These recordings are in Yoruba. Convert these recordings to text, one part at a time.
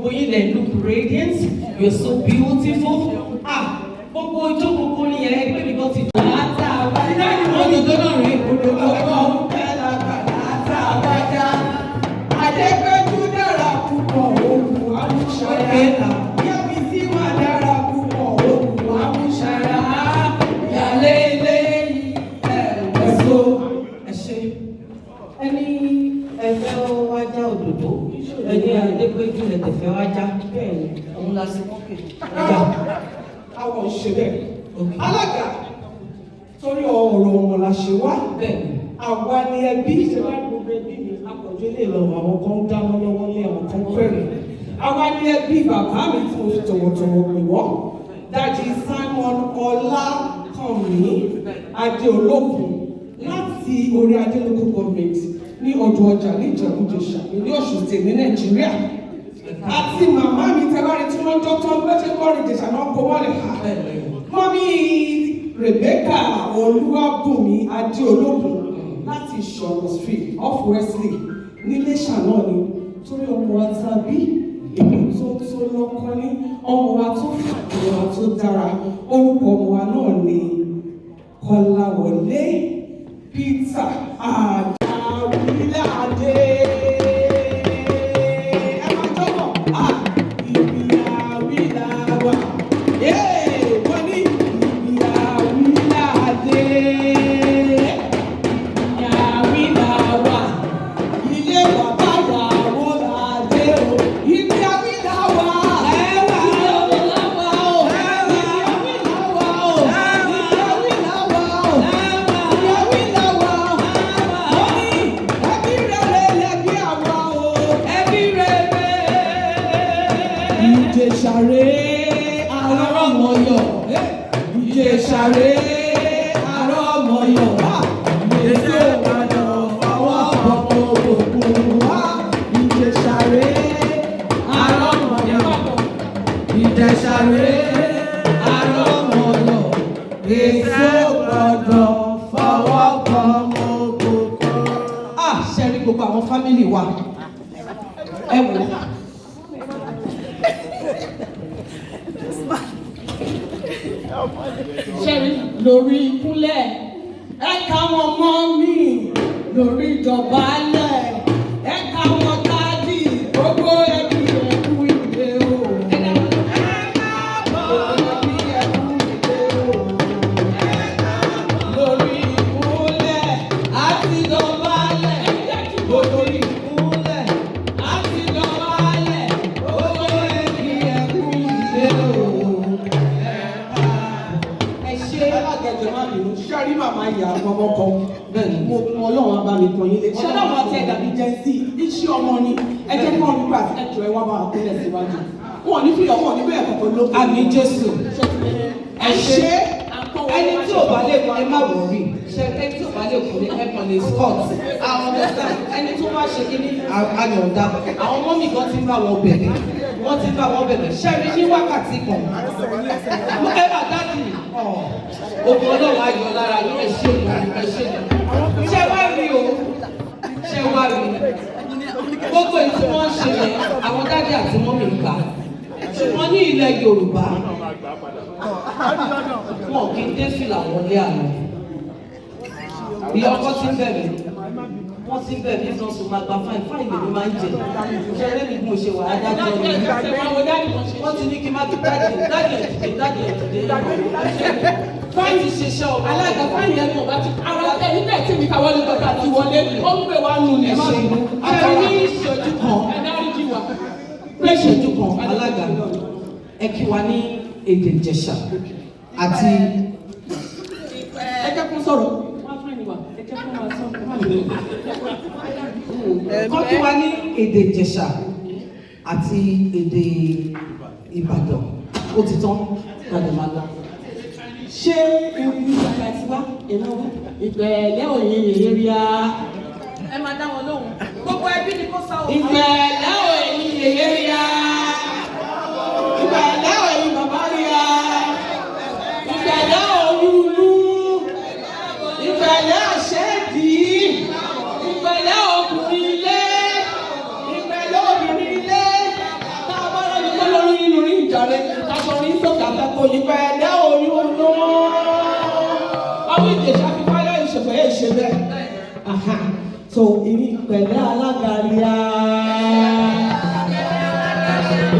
gbogbo yín lè look radiant, you're so beautiful. Gbogbo ojú gbogbo yẹn ẹgbẹ́ mi kan ti dùn. Látàwá ìdájọ́ òdòdó náà rí òdòdó ọkọ̀ látàwájá. Adépẹ́jú dára púpọ̀ òògùn àmúṣọra. Yẹ́mi sí wà dára púpọ̀ òògùn àmúṣọra. Yàlẹ́ ilé ẹ̀sọ́ ẹ̀ṣẹ̀. Ẹni ẹ̀fẹ́ wájá òdòdó. Ẹni Adépẹ́jú lẹ̀tẹ̀fẹ́ wájá. Bẹ́ẹ̀ni, òun la sí mọ́kè. Àwọn òṣèré alága torí ọ̀rọ̀ ọmọ la ṣe wá àwa ni ẹbí ìṣẹ́wá gbogbo ẹbí mi àpọ̀jù lè lọ àwọn kan dáná lọ́wọ́ lé àwọn kan fẹ́rẹ̀ àwa ni ẹbí bàbá mi tí mo fi tọ̀wọ̀tọ̀wọ̀ pè wọ́n Dájí Simon Ọlákànmí Adéolókun láti orí Adé local government ní ọdún ọjà ní Ìjẹ̀bú-Jẹ̀ṣà ní Ọ̀ṣun State ní Nàìjíríà àti màmá mi tẹ́bárí tí wọ́n dọ́tọ́ lọ́jọ́ kọ́rin Ìjẹ̀ṣà náà kó wọ́n lè ha. Mọ́mí Rebecca Olúwàbùnmi Adéolókun láti Ìṣọ̀rọ̀ street off Wesley níléṣà náà ni torí ọmọ wa tàbí èmi tó lọ́kọ́ ní ọmọ wa tó fàdé wa tó dára orúkọ ọmọ wa náà ni Kọ́láwọlé Peter Àdáwíládé. Ìjẹ̀ṣàrẹ́ àrọ́mọyọ̀ èso ìbàdàn fọwọ́ bọ̀pọ̀ òkun wá. Ìjẹ̀ṣàrẹ́ àrọ́mọyọ̀ Ìjẹ̀ṣàrẹ́ àrọ́mọyọ̀ èso ìbàdàn fọwọ́ bọ̀pọ̀ òkun. Ṣe rí gbogbo àwọn fámìlì wa ẹ wò ó. Ṣẹ́rí lórí ìkúnlẹ̀ ẹ̀ka wọn mọ́ mi lórí ìdọ̀bálẹ̀ ẹ̀ka wọn dáàdì gbogbo ẹbí ẹ̀kú ìdè o. Lórí ìkúnlẹ̀ àti ìdọ̀bálẹ̀ lórí ìkúnlẹ̀ àti ìdọ̀bálẹ̀ gbogbo ẹbí ẹ̀kú ìdè o. Ṣáàrí màmá ìyá ọmọ kan bẹ́ẹ̀ni mo Ọlọ́run abá mi tàn yín lé ṣé Ọlọ́run àti ẹ̀dà bíi jẹ́nsì iṣẹ́ ọmọ ni ẹ jẹ́ kí wọ́n nípa àti ẹ̀jọ̀ ẹ wá bá wa kúnlẹ̀ síwájú wọn ò ní fi ọmọ ní bẹ́ẹ̀ kọ̀ọ̀kan ló kọ́ àmì Jésù ẹ ṣe ẹni tí ò bá lè kọ́ ẹ má wò rí ṣe ẹni tí ò bá lè kọ́ ẹ kàn lè scott àwọn ọ̀dọ́ta ẹni tó bá ṣe kí ní àyọ̀ǹda àwọn mọ́mì kan ti ń bá wọn bẹ̀rẹ̀ wọ́n ti ń bá wọn bẹ̀rẹ̀ ṣẹ́rí ní wákàtí kan ẹ bá dájú ogun Ọlọ́run ayọ̀ lára yóò ẹ ṣe ṣe wá rí o ṣe wá rí gbogbo èyí tí wọ́n ṣe yẹn àwọn dájú àti mọ́mì ń gbà ṣùgbọ́n ní ilẹ̀ Yorùbá wọn kì í dé fìlà wọlé àná ìyá ọkọ ti ń bẹ̀rẹ̀ wọ́n ti ń bẹ̀rẹ̀ ní sọ́sùn máa gba fáìn lèmi máa ń jẹ ṣẹlẹ̀ mi bí mo ṣe wà á dájọ́ ni wọ́n ti ní kí n má fi dájì fáìn ti ṣiṣẹ́ ọmọ alága fáìn yẹn ní ọba ti ara ẹni náà tí mi káwọ́ ní bàtà ti wọlé ó ń pè wá nù ní ṣe àtàwọn ní ìṣẹ́jú kan ní ìṣẹ́jú kan alága ẹ kí wa ní èdè Ìjẹ̀ṣà àti ẹ jẹ́ kó sọ̀rọ̀ kọ́ kí wa ní èdè Ìjẹ̀ṣà àti èdè Ìbàdàn ó ti tán lọ́dọ̀ máa lọ. Ṣé ewu ìgbàgbà ti wá ìnáwó ìpẹ̀lẹ́ òye yèyé rí a? Ẹ máa dá wọn lóhùn. Gbogbo ẹbí ni kó sá òun. Ìpẹ̀lẹ́ òye yèyé rí a. Ìpẹ̀lẹ́ òye bàbá rí a. Ìpẹ̀lẹ́ òyúlú. Ìpẹ̀lẹ́ àṣẹ́dì. Ìpẹ̀lẹ́ ọkùnrin ilé. Ìpẹ̀lẹ́ obìnrin ilé. Tá a bá akọrin sókè afẹ́kọ̀ọ́ yìí pẹ̀lẹ́ oyún náà. Àwọn Ìjẹ̀ṣà fi fáyọ̀ ìṣẹ̀fẹ̀ yẹn ṣe bẹ́ẹ̀. So èmi pẹ̀lẹ́ alága rí a.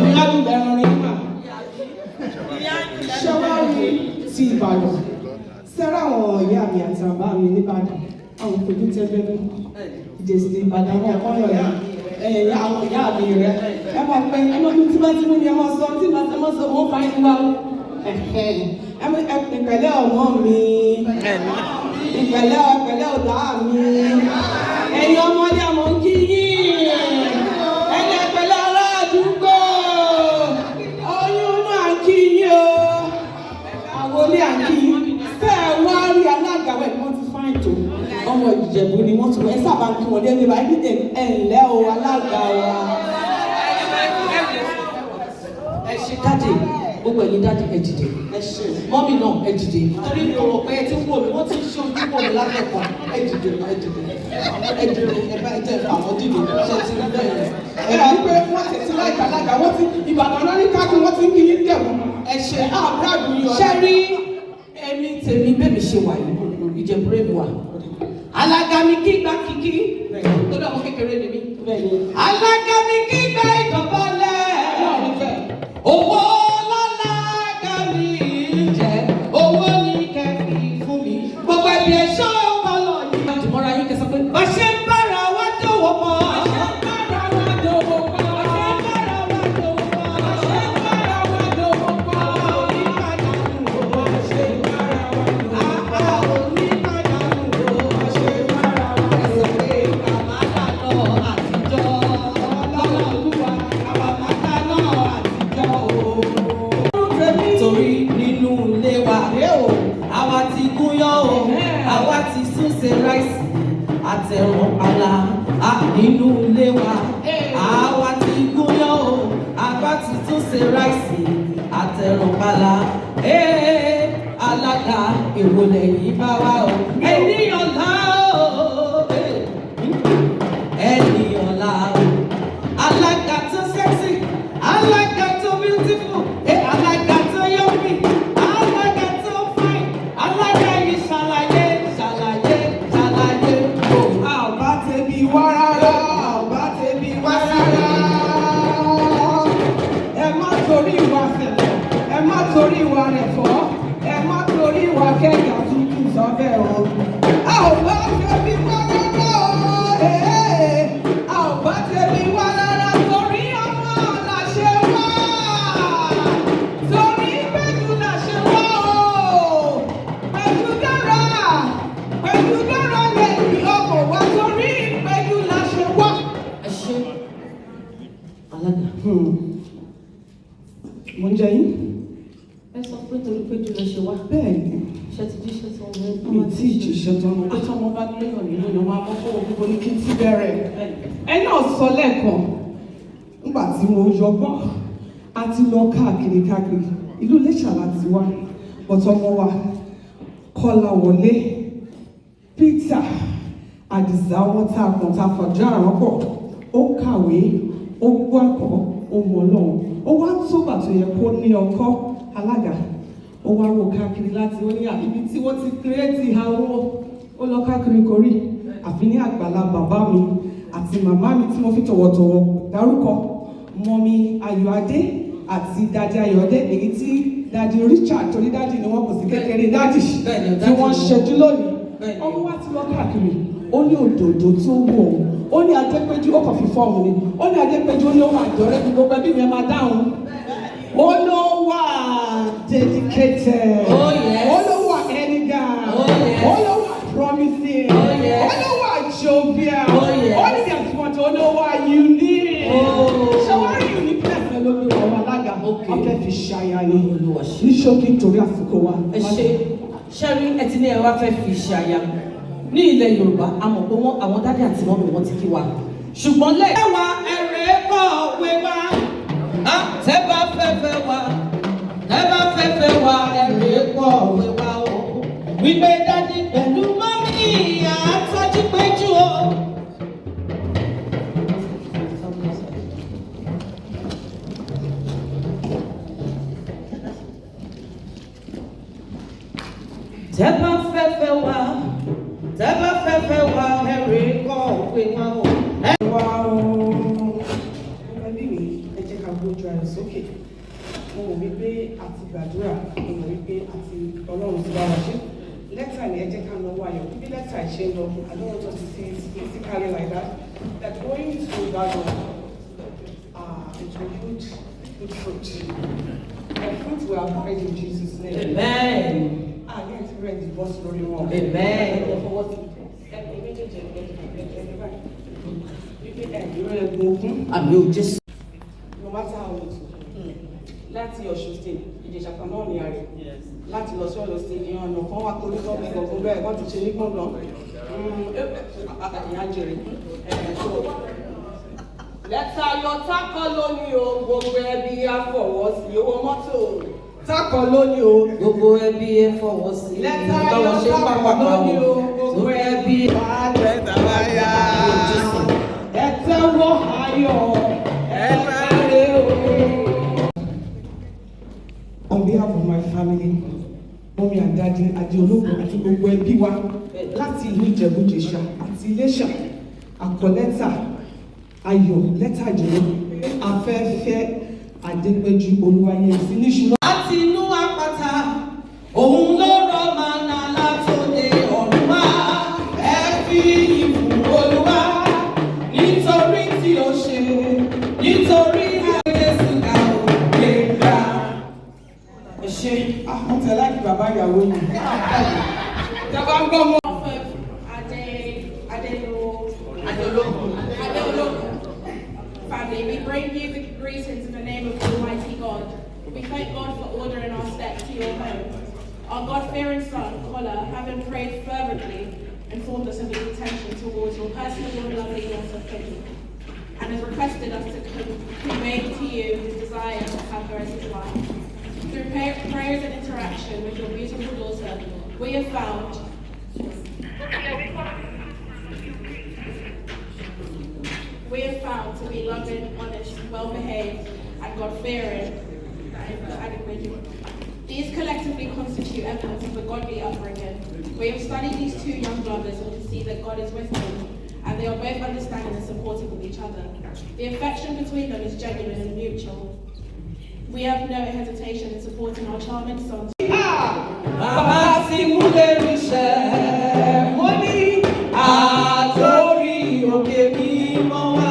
Ìyá mi bẹ̀rẹ̀ rìn mà. Ṣé wàá rí ti Ìbàdàn? Sẹ́rà àwọn ìyá mi àti bàbá mi nìbàdàn. Àwọn fojú tẹ́lẹ̀ mi. Ìjẹ̀sì Ìbàdàn wọn kọ́ yọ̀ yá. Àwọn ìyá mi rẹ̀. Ẹ máa pẹ́ ẹ máa tún tí bá ti mú ni ẹ máa sọ tí bá ti máa sọ wọ́n fa inú wa. Ìpẹ̀lẹ́ ọmọ mi. Ìpẹ̀lẹ́ ọ̀dà mi. Ẹ̀yin ọmọdé àmọ́ ń kí yín. Ẹ̀yin ìpẹ̀lẹ́ ará àdúgbò. Oyún náà kí yín o. Àwọn olé àkí. Bẹ́ẹ̀ wá rí alága wẹ̀ ni wọ́n ti fáìn tó. Ọmọ Ìjẹ̀bú ni wọ́n ti wọ́n ẹ sábà kí wọ́n dé ní báyìí ní ẹ̀ǹlẹ́ o alága wa. Ẹ ṣe dáde gbogbo ẹ̀yin dáde ẹ dìde. Ẹ ṣe mọ́mì náà ẹ dìde. Torí mi ò rò pé ẹ ti ń wò mí wọ́n ti ń ṣe ojú wò mí lábẹ́kọ̀. Ẹ dìde ẹ dìde ẹ dìde ẹ bá ẹ jẹ́ ìfà àwọn dìde ṣe ti rí bẹ́ẹ̀ yẹn. Ẹ rí pé wọ́n ti láì alága wọ́n ti Ìbàdàn náà ní káàkiri wọ́n ti ń kí yín dẹ̀mú. Ẹ ṣe àbúrò yìí ṣe rí èmi tèmi bẹ́ẹ̀ mi ṣe wà yìí Ìjẹ̀bú rẹ̀ mi wà. Alága mi kí gbá kíkí tó dọ̀ mọ́ kékeré ni mí. Alága mi kí gbá ìdọ̀bálẹ̀. Owó lálága mi jẹ́ owó ní kẹfì fún mi. Gbogbo ẹbí ẹ̀ṣọ́ ọpọlọ yìí. Láti mọ́ra yín kẹsàn pé bá ṣe ń bára wá dòwò pọ̀. Àtẹ̀rọ̀pàlà nínú ilé wa àwa ti gúnyán o àwa ti tún ṣe ráìsì àtẹ̀rọ̀pàlà alága èrò lẹ́yìn bá wa o ènìyàn lá o ènìyàn lá o alága tó sexy alága tó beautiful alága tó yọ̀mí alága tó fine alága yìí ṣàlàyé. Wá rárá, ọba tẹ̀bi wá rárá. Ẹ má torí ìwà ṣẹlẹ̀, ẹ má torí ìwà rẹ̀ fọ́, ẹ má torí ìwà kẹ̀kẹ́ tútù sọ́bẹ̀ o. A ò bá tẹ̀bi wá rárá o, a ò bá tẹ̀bi wá rárá torí ọmọ la ṣe wá. Torí Péjú la ṣe wá o. Péjú dára lẹ́yìn ọkọ̀ wá torí. Alága. Mo ń jẹ yín. Ẹ sọ pé torí Péjú lọ ṣe wá. Bẹ́ẹ̀ ni. Ṣé ti jíṣẹ́ tó ń bẹ? Mi tí ìjíṣẹ́ tó ń bẹ. Tí ọmọ bá léyàn nínú ni wọ́n á kọ́kọ́ òkúbo ní kí n ti bẹ̀rẹ̀. Ẹ náà sọ lẹ́ẹ̀kan nígbà tí mo yọgbọ́n a ti lọ káàkiri ìlú Iléṣà láti wá bọ̀tọ̀ ọmọ wa Kọ́láwọlé Peter Àdìsá wọn tá a kàn tá a fọjọ́ àrán pọ̀ ó kàwé ó gbọ́ ẹ̀kọ́ ó mọ̀ Ọlọ́run ó wá tóbà tó yẹ kó ní ọkọ́ alága ó wá wò káàkiri láti ó ní ibi tí wọ́n ti kírẹ́tì àwọn ó lọ káàkiri korí àfi ní àgbàlá bàbá mi àti màmá mi tí mo fi tọ̀wọ̀tọ̀wọ̀ dárúkọ mọ́mí Ayọ̀adé àti dádì Ayọ̀adé èyí tí dádì Richard torí dádì ni wọ́n kò sí kékeré dádì tí wọ́n ṣẹ́jú lónìí ọmọ wa ti lọ káàkiri ó ní òdòdó tó wọ̀ ó ní Adépéjú ó kàn fi fọ́ọ̀mù ni ó ní Adépéjú ó ní òun àjọrẹ́ ní gbogbo ẹbí mi ẹ máa dáhùn ó ló wà dedicated ó ló wà elegant ó ló wà promising ó ló wà jovial ó ní ìyàtúmọ̀tò ó ló wà unique ṣé wọ́n rí uniqueness ẹ lórí ọ̀rọ̀ alága ọ̀kẹ́ fi ṣàyà ni ní ṣókí torí àsìkò wa. Ẹ ṣe ṣẹ́rí ẹ ti ní ẹ wá fẹ́ fi ṣàyà ní ilẹ̀ Yorùbá a mọ̀ pé àwọn dádì àti mọ́mì wọn ti kí wa ṣùgbọ́n lẹ́yìn wa ẹ̀rẹ́ kọ̀ wé wa tẹ́ bá fẹ́fẹ́ wa ẹ̀rẹ́ kọ̀ wé wa o wípé dádì pẹ̀lú mọ́mì àtọ́jú Péjú o. Tẹ́ bá fẹ́fẹ́ wá, ẹ̀rí kọ́ òpin wá o. Wá o. Ẹbí mi, ẹ jẹ́ ká gbójú ara sókè. Mo mọ̀ wípé àti gbàdúrà, mo mọ̀ wípé àti Ọlọ́run ti bá wa ṣe. Lẹ́tà ni ẹ jẹ́ ká lọ wáyọ̀. Bí lẹ́tà ṣe ń lọ, I don't want us to see it physically like that. That going through that one, it will yield good fruit. The fruit will abide in Jesus' name. Amen. Ayé ti rẹ̀ di bọ́sì lórí wọn. Amen. Àmì ò Jésù. No matter how little. Láti Ọ̀ṣun state, Ìjẹ̀ṣà kan náà ní ààrẹ. Láti lọ sí Ọ̀yọ́ state ní ọ̀nà kan wà torí tọ́pì gbọ̀ngàn bẹ́ẹ̀ wọ́n ti ṣe ní gbọ̀ngàn. Ìyá jèrè. Lẹ́tà yọ tákọ́ lónìí o, gbogbo ẹbí afọwọ́ sí owó mọ́tò. Tákọ́ lónìí o, Gbogbo ẹbí ẹ fọwọ́ sí. lẹ́tà yọ tákọ́ lónìí o, gbogbo ẹbí àtẹ̀tàwáyà. Ẹ tẹ́wọ́ ayọ̀, ẹ sáré o. On behalf of my family, Mommy and Daddy, Adeológun àti gbogbo ẹbí wa láti ìlú Ìjẹ̀bú-Jẹ̀ṣà àti Iléṣà, àkọ lẹ́tà ayọ̀ lẹ́tà ìjọba afẹ́fẹ́ Adépẹ́jú Olúwayẹmísí níṣúná. Láti inú àpáta, òun ló rọ màná látòde ọ̀run wá. Ẹ fi ìfún Olúwa nítorí tí ó ṣe, nítorí Jésù ga òkè ga. Ẹ ṣe. Wọ́n tẹ̀ láti bàbá ìyàwó yìí. Ìjọba ń gbọ́ mọ́. Family, we bring you the greetings in the name of Almighty God. We thank God for ordering our steps to your home. Our God-fearing son, Kola, having prayed fervently, informed us of his intention towards your personal and lovely daughter, Peggy, and has requested us to convey to you his desire to have her as his wife. Through prayers and interaction with your beautiful daughter, we have found to be loving, honest, well-behaved, and God-fearing. These collectively constitute evidence of a godly upbringing. We have studied these two young brothers and can see that God is with them, and they are both understanding and supportive of each other. The affection between them is genuine and mutual. We have no hesitation in supporting our charming son. Bàbá tí mú lè ríṣẹ́, mo ní àtórí òkè mímọ́ wá.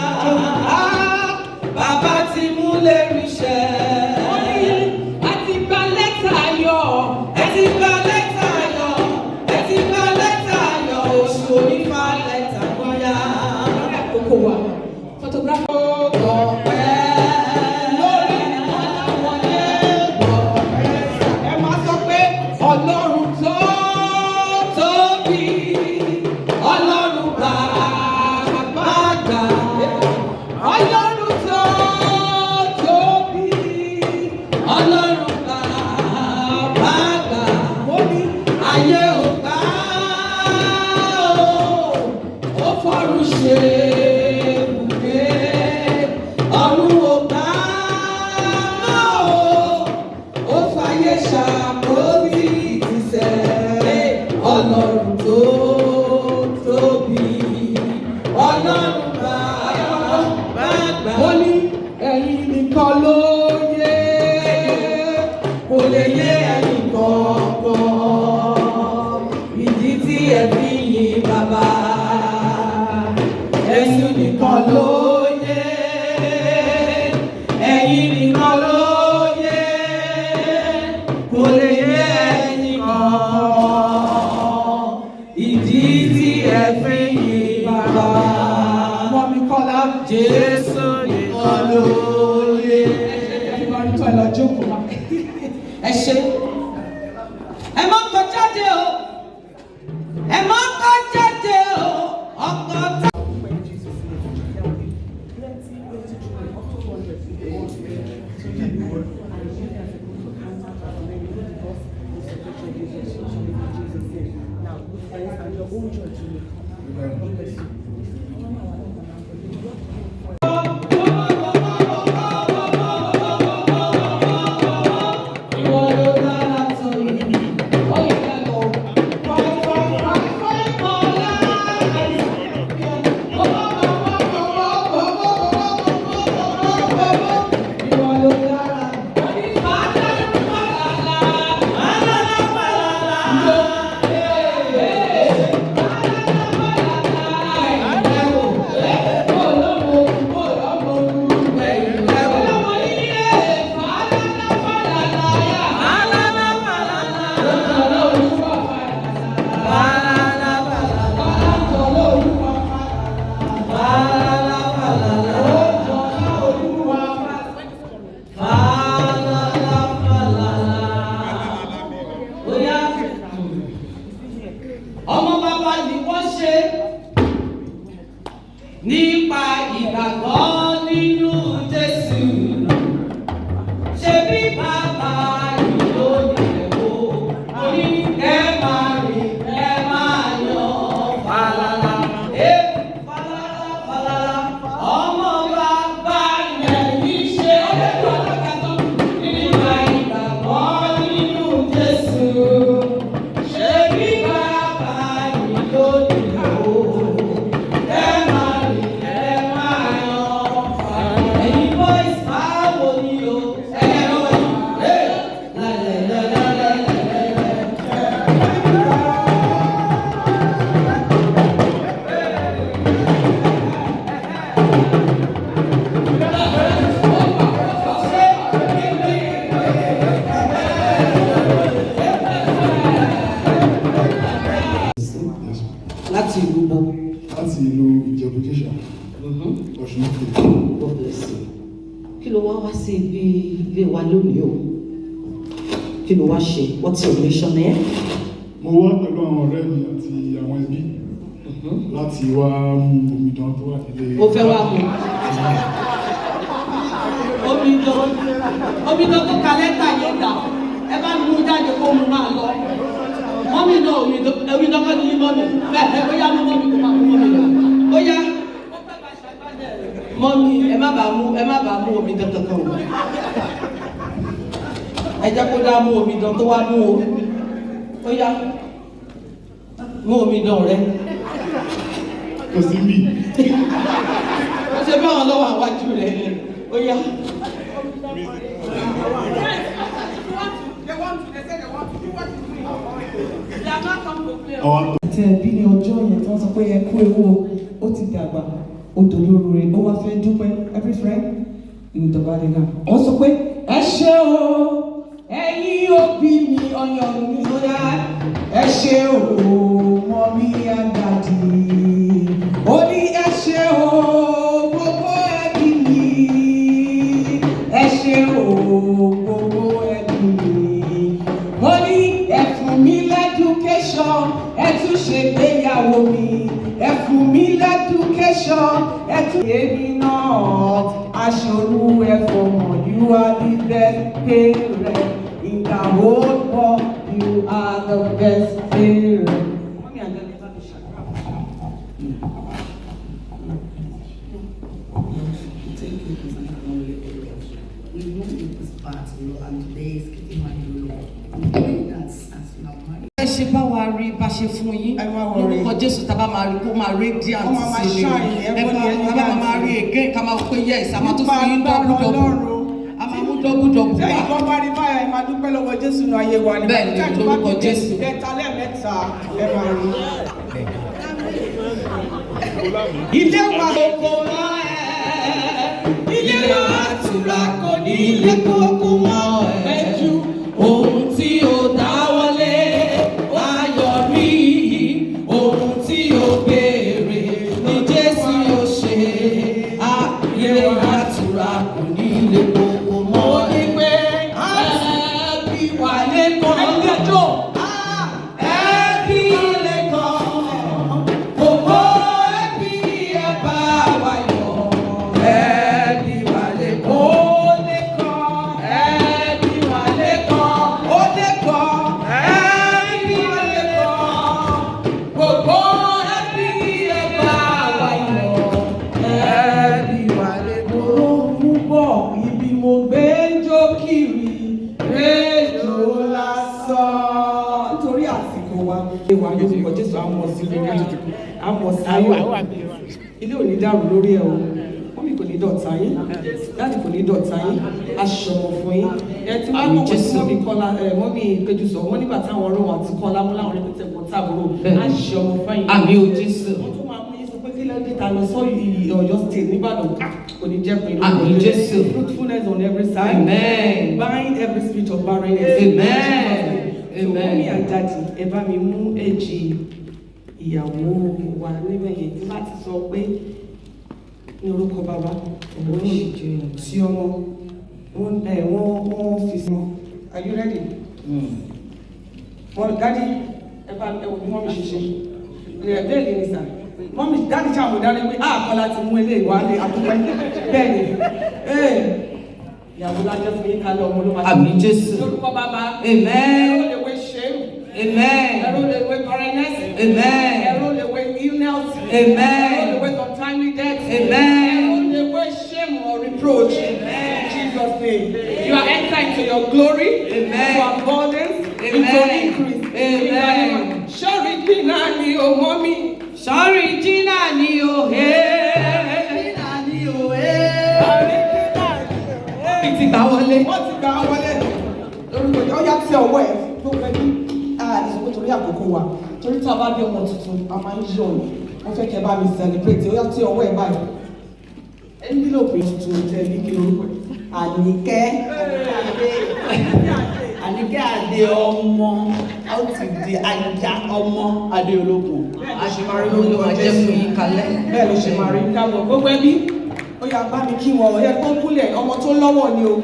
Bàbá tí mú lè ríṣẹ́, mo ní àti gba lẹ́tà ayọ̀, ẹ ti gba lẹ́tà ayọ̀, ẹ ti gba lẹ́tà ayọ̀, oṣù onífà lẹ́tà bóyá. Kókó wa, photograph. Ọlọ́run tó tóbi, Ọlọ́run bàbá àgbà. Ọlọ́run tó tóbi, Ọlọ́run bàbá àgbà. Mo ní ayé ò gbà ó fọ́rùn ṣe ibùgbé. Ọ̀run ò gbà ó fàyè ṣàkóso. Ọlọ́run tó tóbi, Ọlọ́run bàbá àgbà. Ó ní ẹ̀yin nìkan ló yé, kò lè yé ẹnì kankan. Ìdí tí ẹ fi yìn bàbá, Jésù nìkan ló yé, ẹ̀yin nìkan ló yé, kò lè yé ẹnì kankan. Ìdí tí ẹ fi yìn bàbá, Mọ́mí Kọ́lá, Jésù nìkan ló yé. Ẹ máa ń tọ́ ẹ lọ jókòó. Ẹ ṣe. Ẹ má kọ jáde o, ẹ má kọ jáde o, ọkọ tá. Ìwọ ló dá ilé wa lónìí o. Kí ló wá ṣe? What's your mission there? Mo wá pẹ̀lú àwọn ọ̀rẹ́ mi àti àwọn ẹbí láti wá mú omidan tó wà nílé. Ó fẹ́ wá mú. Omidan tó ka lẹ́tà yẹn dà. Ẹ bá mú jáde kó mú máa lọ. Mọ́mí náà omidan kan ní mọ́mí. Bẹ́ẹ̀ ó yá mú mọ́mí kó máa mú mọ́mí lọ. Ó yá. Mọ́mí ẹ má bàa mú omidan kankan o. Ẹ jẹ́ kó dá mú omidan tó wá mú o. Ó yá. Mú omidan rẹ. Kò sí mi. Ó ṣe bí àwọn lọ́wọ́ àwájú rẹ̀ ni. Ó yá. Àti ẹbí ní ọjọ́ yẹn tí wọ́n sọ pé ẹ kú ewu ó ti dàgbà ó dolóru rẹ̀ ó wá fẹ́ dúpẹ́ every friend ìdọ̀bálẹ̀ náà. Wọ́n sọ pé ẹ ṣé o ẹ̀yin òbí mi ọyàn mi ó yá ẹ ṣé o mọ́mí and daddy ó ní ẹ ṣé o gbogbo ẹbí mi ẹ ṣé o gbogbo ẹbí mi ó ní ẹ fún mi lẹ́dúkéṣọ̀n ẹ tún ṣe gbéyàwó mi ẹ fún mi lẹ́dúkéṣọ̀n ẹ tún èmi náà aṣòro ẹ̀fọ́ mọ̀ you are the best parent in the whole world you are the best parent. We know it is part, and today is getting money, that's as you have money. Ẹ ṣe bá wa rí bá ṣe fún yín. Lórúkọ Jésù tábà máa rí kó máa radiant sí ni. Tábà máa rí again ká máa pé yes, a máa tún fún yín double. A máa mú double wá. Sẹ́yìn kan bá rí báyà ẹ máa dúpẹ́ lọ́wọ́ Jésù náà ayé wa ni. Bẹ́ẹ̀ni lórúkọ Jésù. Ẹ̀ta lẹ́ẹ̀mẹ́ta ẹ máa rí. Ilé wa kò mọ́ ẹ̀. Ilé wa tura kò ní ilé kókó mọ́ ẹ̀ jù. Ohun tí ó dáwọ́lé wá yọrí. Ohun tí ó béèrè ní Jésù yóò ṣe. Ilé àtúrà kò ní ilé kókó mọ́ ẹ̀. Ẹbí wà lẹ́kọ̀ọ́. Ẹbí lẹ́kọ̀ọ́. Gbogbo ẹbí ẹ bá wa yọ̀. Ẹbí wà lẹ́kọ̀ọ́. Ẹbí wà lẹ́kọ̀ọ́. Ẹbí wà lẹ́kọ̀ọ́. Gbogbo ẹbí ẹ bá wa yọ̀. Ẹbí wà lẹ́kọ̀ọ́. Púpọ̀ ibi mo gbé ń jó kiri rédíò lásán. Nítorí àsìkò wa. Ìwà Yorùbá Jésù àmọ̀ sí lórí àmọ̀ sí ayọ̀. Ilé ò ní dàrú lórí ẹ̀ o. Mọ́mí kò ní dọ̀tá yín. Dáàdì kò ní dọ̀tá yín. Aṣọ̀mọ̀ fún yín. Ẹ ti wá mọ̀ sí mọ́mí Kọ́lá mọ́mí Péjú sọ wọ́n nígbà táwọn ọ̀rọ̀ wọn àti Kọ́lá mú láwọn rẹpẹtẹ pọ̀ táàbúrò. Aṣọ̀mọ̀ fún yín. Àmì ò Jésù. Wọ́n tún máa mú yín sọ pé kí ló dé ta lọ sọ Ọ̀yọ́ state nìbàdàn kò ní jẹ́ pé Àmì Jésù. fruitfulness on every side. Amen. Bind every spirit of barrenness. Amen. So mommy and daddy ẹ bá mi mú èjì ìyàwó wa níbẹ̀ yẹn tí bá ti sọ pé ní orúkọ bàbá òun sí ọmọ wọ́n fi sí wọn. Are you ready? Daddy ẹ bá ẹ wò bí wọ́n mi ṣe ṣe bẹ́ẹ̀ ni sà mọ́mí dáàdì tí àwọn ọ̀daràn pé àkọlá ti mú ilé ìwà ní àdúpẹ́ bẹ́ẹ̀ ni ìyàwó lájẹ́ fún yín kálẹ̀ ọmọ ló máa Àmì Jésù. lórúkọ bàbá Amen. ẹ̀rọ lè wé shame Amen. ẹ̀rọ lè wé barrenness Amen. ẹ̀rọ lè wé illness Amen. ẹ̀rọ lè wé untimely death Amen. ẹ̀rọ lè wé shame or reproach. Amen. In Jesus' name you are entering into your glory. Amen. To abundance. Amen. Into increase. Amen. Sọ́rí dínà ni o mọ́ mi. Sọ́rí jìnnà ni o he. Ti gbà wọlé. Wọ́n ti gbà wọlé. Lórúkọ ìjọ yá sí ọwọ́ ẹ̀ tó pẹ́ ní àdìsíwò torí àkókò wa. Torí tí a bá bí ọmọ tuntun, a máa ń yọ̀ ní. Wọ́n fẹ́ kẹ́ bá mi celebrate. Ó yá sí ọwọ́ ẹ̀ báyìí. Envelope tuntun tẹ̀ ní kí lórúkọ ẹ̀. Àníkẹ́ Adé ọmọ ó ti di ajá ọmọ Adéológun. Àṣemárí ló ló máa jẹ́ fún yín kalẹ̀. Bẹ́ẹ̀ ló ṣe máa rí dábọ̀ gbogbo ẹbí. Ó yá bá mi kí wọn. Ó yẹ kó kúnlẹ̀ ọmọ tó lọ́wọ́ ni o.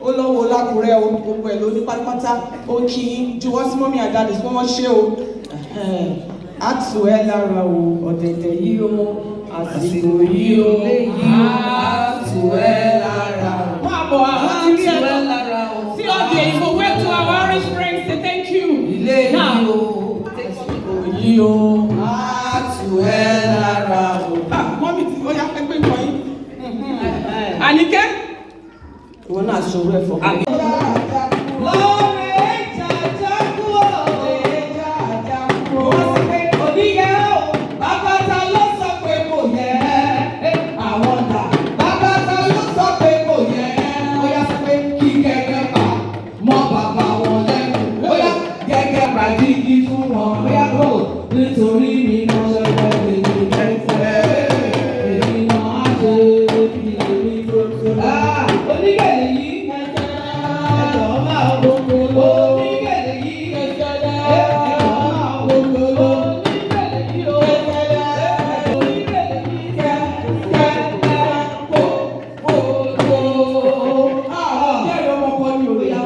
ó lọ́wọ́ lákùrẹ́ o gbogbo ẹ̀ ló ní pátápátá ó kí juwọ́ sí mọ́mí àdáde tí wọ́n ṣe o á tù ẹ́ lára o ọ̀dẹ̀dẹ̀ yìí o àsìkò yìí o á tù ẹ́ lára o. Máa bọ̀ àwọn tí rí ẹ̀ sí ọ̀dẹ̀ ìfò wait to our Irish friends say thank you. Ilé yìí o àsìkò yìí o á tù ẹ́ lára o. Mọ́mí tí ó yá ẹgbẹ́ ìkọ́ yín. Àníkẹ́. Ìwọ náà ṣòro ẹ̀fọ́. Nítorí mi mo ṣe fẹ́ lè fẹ́ èyí náà á ṣe fi èmi tó tó. Onígẹ̀lẹ̀ yìí ẹ̀jọ̀ máa gbogbo. Onígẹ̀lẹ̀ yìí ẹ̀jọ̀ máa gbogbo. Onígẹ̀lẹ̀ yìí ó kẹ́lẹ́. Onígẹ̀lẹ̀ yìí kẹ́lẹ́ kó gbogbo. Jẹ́rìí ọmọkọ ni òwe ya.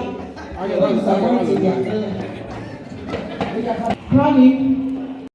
Crown him